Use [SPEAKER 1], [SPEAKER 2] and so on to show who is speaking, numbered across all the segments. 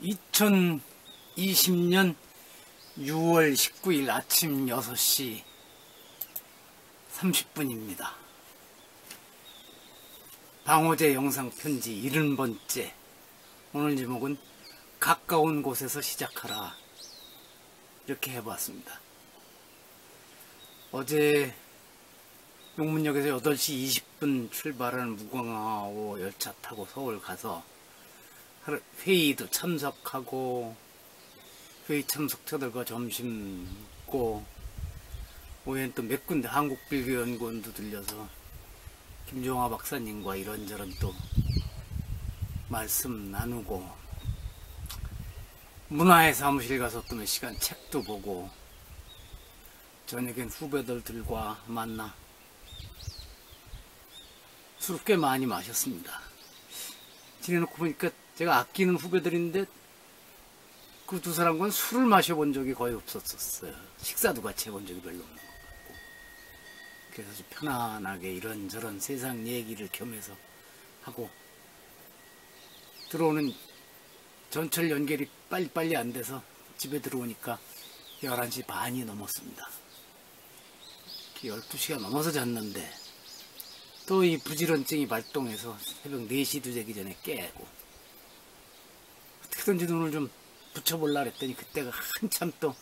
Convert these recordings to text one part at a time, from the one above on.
[SPEAKER 1] 2020년 6월 19일 아침 6시 30분입니다. 방호제 영상편지 70번째. 오늘 제목은 가까운 곳에서 시작하라, 이렇게 해보았습니다. 어제 용문역에서 8시 20분 출발하는 무궁화호 열차 타고 서울 가서 회의도 참석하고, 회의 참석자들과 점심 먹고, 오후엔 또 몇 군데 한국불교연구원도 들려서 김종화 박사님과 이런저런 또 말씀 나누고, 문화의 사무실 가서 또 몇 시간 책도 보고, 저녁엔 후배들과 만나 술을 꽤 많이 마셨습니다. 지내놓고 보니까 제가 아끼는 후배들인데 그 두 사람과는 술을 마셔본 적이 거의 없었어요. 식사도 같이 해본 적이 별로 없는 것 같고. 그래서 좀 편안하게 이런저런 세상 얘기를 겸해서 하고, 들어오는 전철 연결이 빨리빨리 안 돼서 집에 들어오니까 11시 반이 넘었습니다. 12시가 넘어서 잤는데 또 이 부지런증이 발동해서 새벽 4시도 되기 전에 깨고, 어떻게든지 눈을 좀 붙여볼라 그랬더니 그때가 한참 또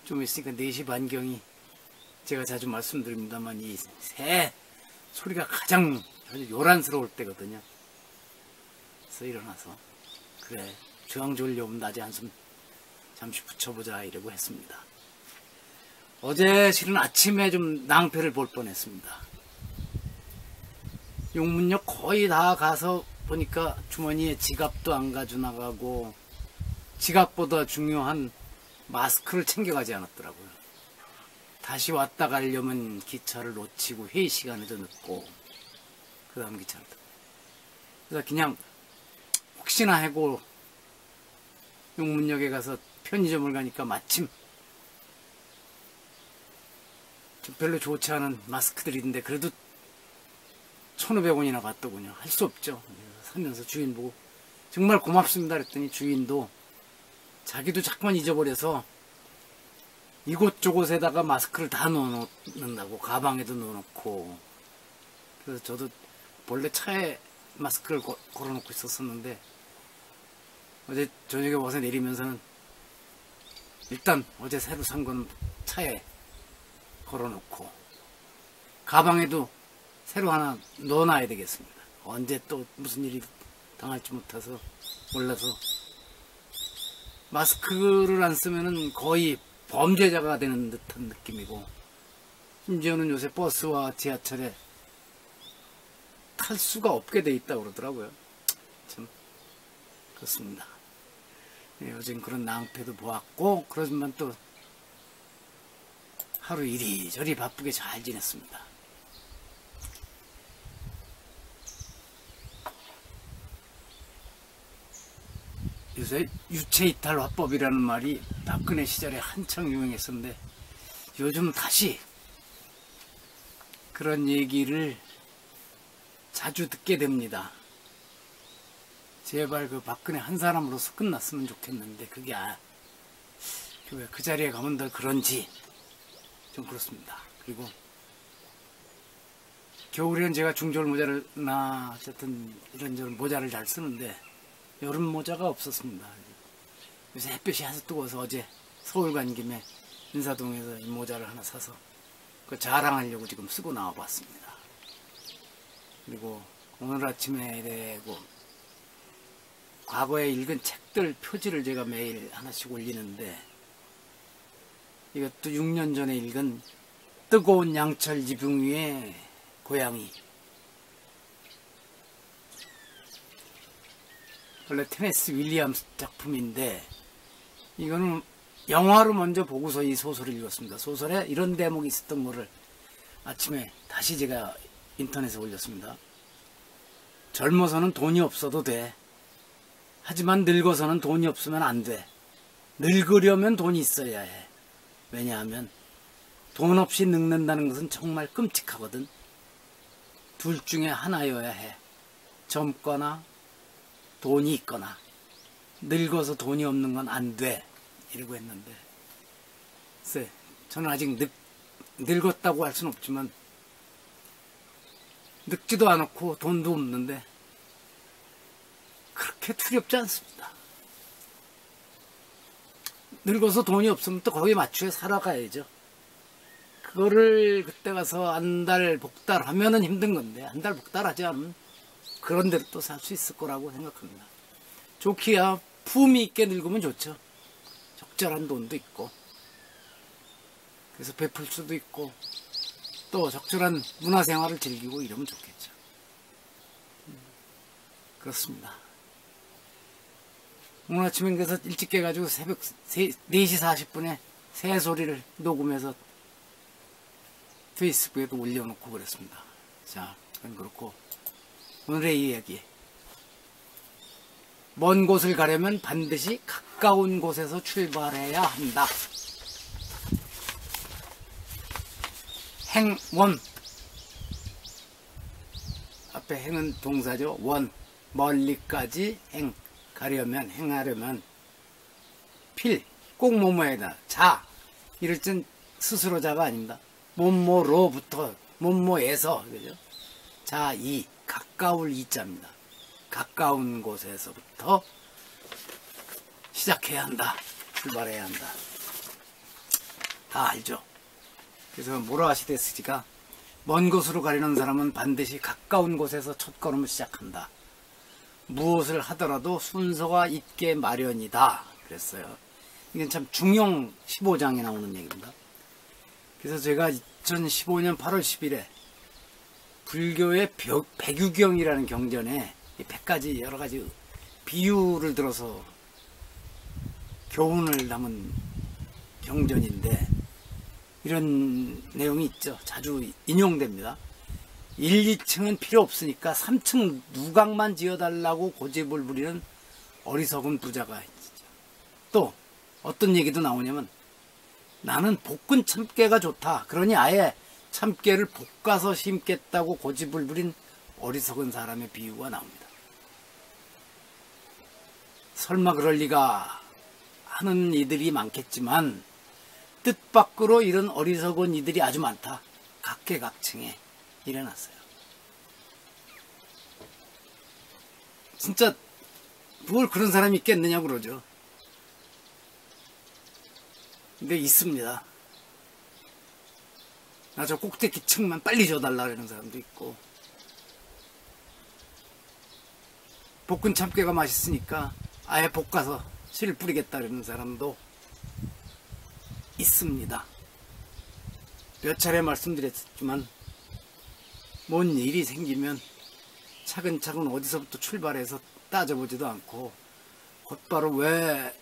[SPEAKER 1] 좀 있으니까 4시 반경이, 제가 자주 말씀드립니다만 이 새 소리가 가장 아주 요란스러울 때거든요. 그래서 일어나서 그래, 주황 졸려면 낮에 한숨 잠시 붙여보자 이러고 했습니다. 어제 실은 아침에 좀 낭패를 볼 뻔했습니다. 용문역 거의 다 가서 보니까 주머니에 지갑도 안 가져 나가고, 지갑보다 중요한 마스크를 챙겨가지 않았더라고요. 다시 왔다 가려면 기차를 놓치고 회의 시간에도 늦고, 그 다음 기차를 타고. 그래서 그냥 혹시나 하고 용문역에 가서 편의점을 가니까 마침 별로 좋지 않은 마스크들인데 그래도 1,500원이나 받더군요. 할 수 없죠. 사면서 주인 보고 정말 고맙습니다 그랬더니 주인도 자기도 자꾸만 잊어버려서 이곳저곳에다가 마스크를 다 넣어놓는다고, 가방에도 넣어놓고. 그래서 저도 본래 차에 마스크를 걸어놓고 있었었는데 어제 저녁에 와서 내리면서는 일단 어제 새로 산 건 차에 걸어놓고 가방에도 새로 하나 넣어놔야 되겠습니다. 언제 또 무슨 일이 당할지 몰라서 마스크를 안 쓰면은 거의 범죄자가 되는 듯한 느낌이고, 심지어는 요새 버스와 지하철에 탈 수가 없게 돼 있다고 그러더라고요. 참 그렇습니다. 네, 요즘 그런 낭패도 보았고, 그러지만 또 하루 이리저리 바쁘게 잘 지냈습니다. 요새 유체이탈 화법이라는 말이 박근혜 시절에 한창 유행했었는데 요즘 다시 그런 얘기를 자주 듣게 됩니다. 제발 그 박근혜 한 사람으로서 끝났으면 좋겠는데 그게 왜 그 자리에 가면 더 그런지 좀 그렇습니다. 그리고 겨울에는 제가 중절 모자나 어쨌든 이런저런 모자를 잘 쓰는데 여름 모자가 없었습니다. 요새 햇볕이 아주 뜨거워서 어제 서울 간 김에 인사동에서 이 모자를 하나 사서 그 자랑하려고 지금 쓰고 나와봤습니다. 그리고 오늘 아침에 되고 과거에 읽은 책들 표지를 제가 매일 하나씩 올리는데, 이것도 6년 전에 읽은 뜨거운 양철 지붕 위에 고양이. 원래 테네스 윌리엄스 작품인데 이거는 영화로 먼저 보고서 이 소설을 읽었습니다. 소설에 이런 대목이 있었던 거를 아침에 다시 제가 인터넷에 올렸습니다. 젊어서는 돈이 없어도 돼. 하지만 늙어서는 돈이 없으면 안 돼. 늙으려면 돈이 있어야 해. 왜냐하면 돈 없이 늙는다는 것은 정말 끔찍하거든. 둘 중에 하나여야 해. 젊거나 돈이 있거나. 늙어서 돈이 없는 건 안 돼. 이러고 했는데, 글쎄, 저는 아직 늙었다고 할 수는 없지만, 늙지도 않았고 돈도 없는데, 그렇게 두렵지 않습니다. 늙어서 돈이 없으면 또 거기에 맞추어 살아가야죠. 그거를 그때 가서 안달 복달하면은 힘든 건데, 안달 복달하지 않으면 그런 대로 또 살 수 있을 거라고 생각합니다. 좋기야 품위 있게 늙으면 좋죠. 적절한 돈도 있고, 그래서 베풀 수도 있고, 또 적절한 문화생활을 즐기고 이러면 좋겠죠. 그렇습니다. 오늘 아침에 그래서 일찍 깨가지고 새벽 4시 40분에 새소리를 녹음해서 페이스북에도 올려놓고 그랬습니다. 자, 그건 그렇고, 오늘의 이야기. 먼 곳을 가려면 반드시 가까운 곳에서 출발해야 한다. 행원. 앞에 행은 동사죠. 원. 멀리까지 행. 가려면, 행하려면. 필. 꼭 뭐뭐에다. 자. 이럴 땐 스스로 자가 아닙니다. 뭐뭐로부터, 뭐뭐에서. 그죠? 자, 이. 가까울 이자입니다. 가까운 곳에서부터 시작해야 한다. 출발해야 한다. 다 알죠? 그래서 모라시데스지가 먼 곳으로 가려는 사람은 반드시 가까운 곳에서 첫걸음을 시작한다. 무엇을 하더라도 순서가 있게 마련이다. 그랬어요. 이건 참 중용 15장에 나오는 얘기입니다. 그래서 제가 2015년 8월 10일에 불교의 백유경이라는 경전에 100가지 여러가지 비유를 들어서 교훈을 담은 경전인데, 이런 내용이 있죠. 자주 인용됩니다. 1, 2층은 필요 없으니까 3층 누각만 지어달라고 고집을 부리는 어리석은 부자가 있죠. 또 어떤 얘기도 나오냐면, 나는 볶은 참깨가 좋다. 그러니 아예 참깨를 볶아서 심겠다고 고집을 부린 어리석은 사람의 비유가 나옵니다. 설마 그럴 리가 하는 이들이 많겠지만, 뜻밖으로 이런 어리석은 이들이 아주 많다. 각계각층에 일어났어요. 진짜 뭘 그런 사람이 있겠느냐고 그러죠. 근데 있습니다. 나 저 꼭대기 층만 빨리 줘달라 그러는 사람도 있고, 볶은 참깨가 맛있으니까 아예 볶아서 씨를 뿌리겠다 그러는 사람도 있습니다. 몇 차례 말씀드렸지만, 뭔 일이 생기면 차근차근 어디서부터 출발해서 따져보지도 않고 곧바로 왜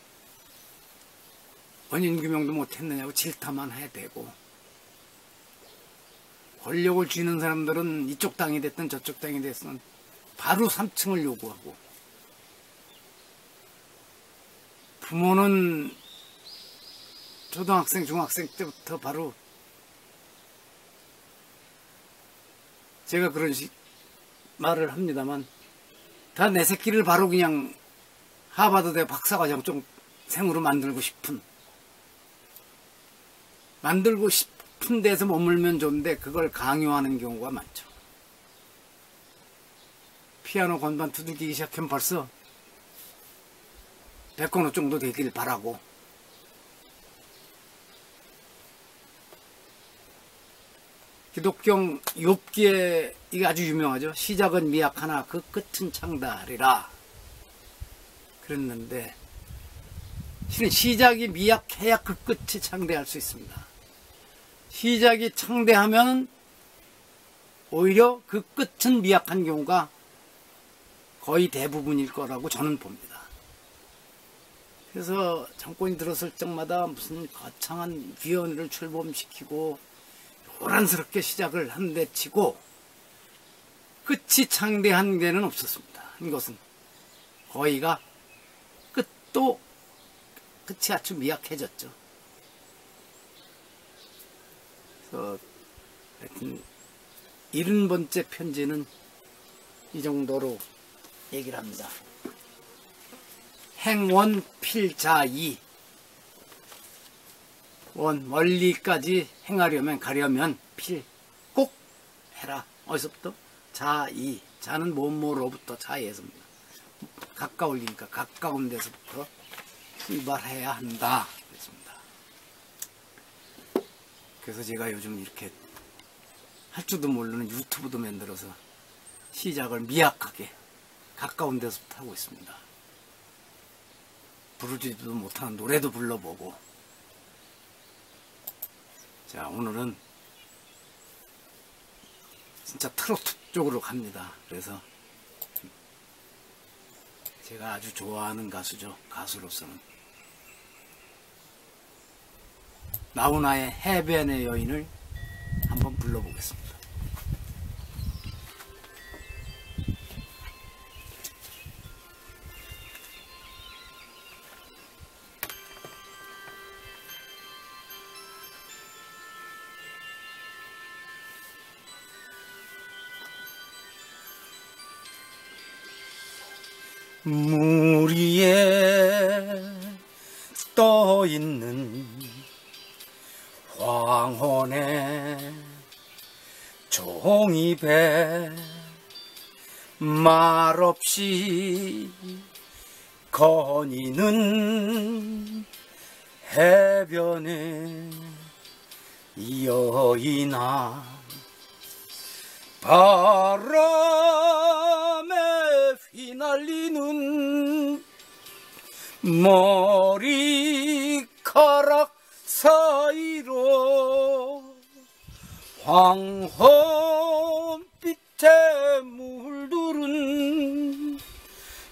[SPEAKER 1] 원인규명도 못했느냐고 질타만 해야 되고, 권력을 쥐는 사람들은 이쪽 당이 됐든 저쪽 당이 됐든 바로 3층을 요구하고, 부모는 초등학생, 중학생 때부터 바로, 제가 그런 말을 합니다만, 다 내 새끼를 바로 그냥 하버드대 박사과정 좀 생으로 만들고 싶은 데서 머물면 좋은데 그걸 강요하는 경우가 많죠. 피아노 건반 두들기기 시작하면 벌써 백건호 정도 되길 바라고, 기독경 욥기에 이게 아주 유명하죠. 시작은 미약하나 그 끝은 창대하리라 그랬는데, 실은 시작이 미약해야 그 끝이 창대할 수 있습니다. 시작이 창대하면 오히려 그 끝은 미약한 경우가 거의 대부분일 거라고 저는 봅니다. 그래서 정권이 들었을 적마다 무슨 거창한 위원회를 출범시키고 요란스럽게 시작을 한데 치고 끝이 창대한 데는 없었습니다. 이것은 거의가 끝이 아주 미약해졌죠. 그래서 하여튼 70번째 편지는 이 정도로 얘기를 합니다. 행원 필자이. 원, 멀리까지 행하려면, 가려면 필, 꼭 해라. 어디서부터? 자이. 자는 뭐뭐로부터 자에서입니다. 가까울리니까 가까운 데서부터 출발해야 한다. 그랬습니다. 그래서 제가 요즘 이렇게 할 줄도 모르는 유튜브도 만들어서 시작을 미약하게 가까운 데서부터 하고 있습니다. 부르지도 못하는 노래도 불러보고. 자, 오늘은 진짜 트로트 쪽으로 갑니다. 그래서 제가 아주 좋아하는 가수죠. 가수로서는 나훈아의 해변의 여인을 한번 불러보겠습니다. 물 위에 떠있는 황혼의 종이배 말없이 거니는 해변의 여인아 바람에 휘날리는 머리카락 사이로 황혼빛에 물들은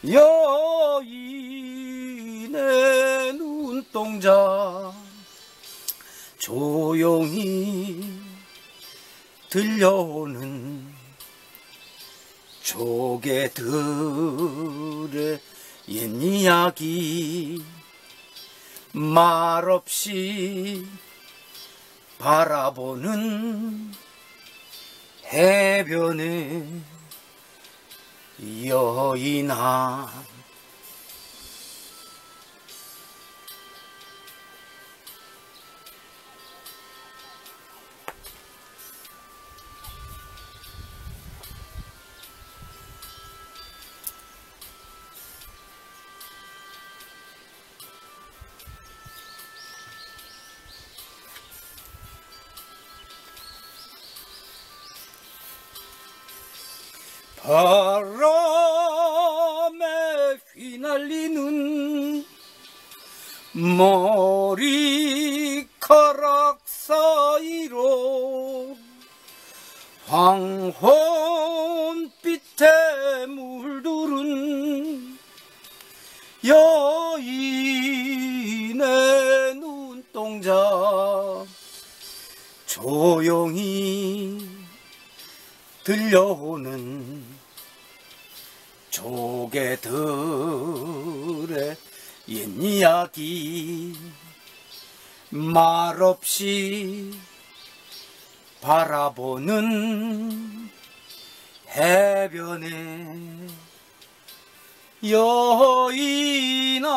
[SPEAKER 1] 여인의 눈동자 조용히 들려오는 조개들의 옛 이야기 말없이 바라보는 해변의 여인아 바람에 휘날리는 머리카락 사이로 황혼빛에 물들은 여인의 눈동자 조용히 들려오는 조개들의 옛 이야기 말없이 바라보는 해변의 여인아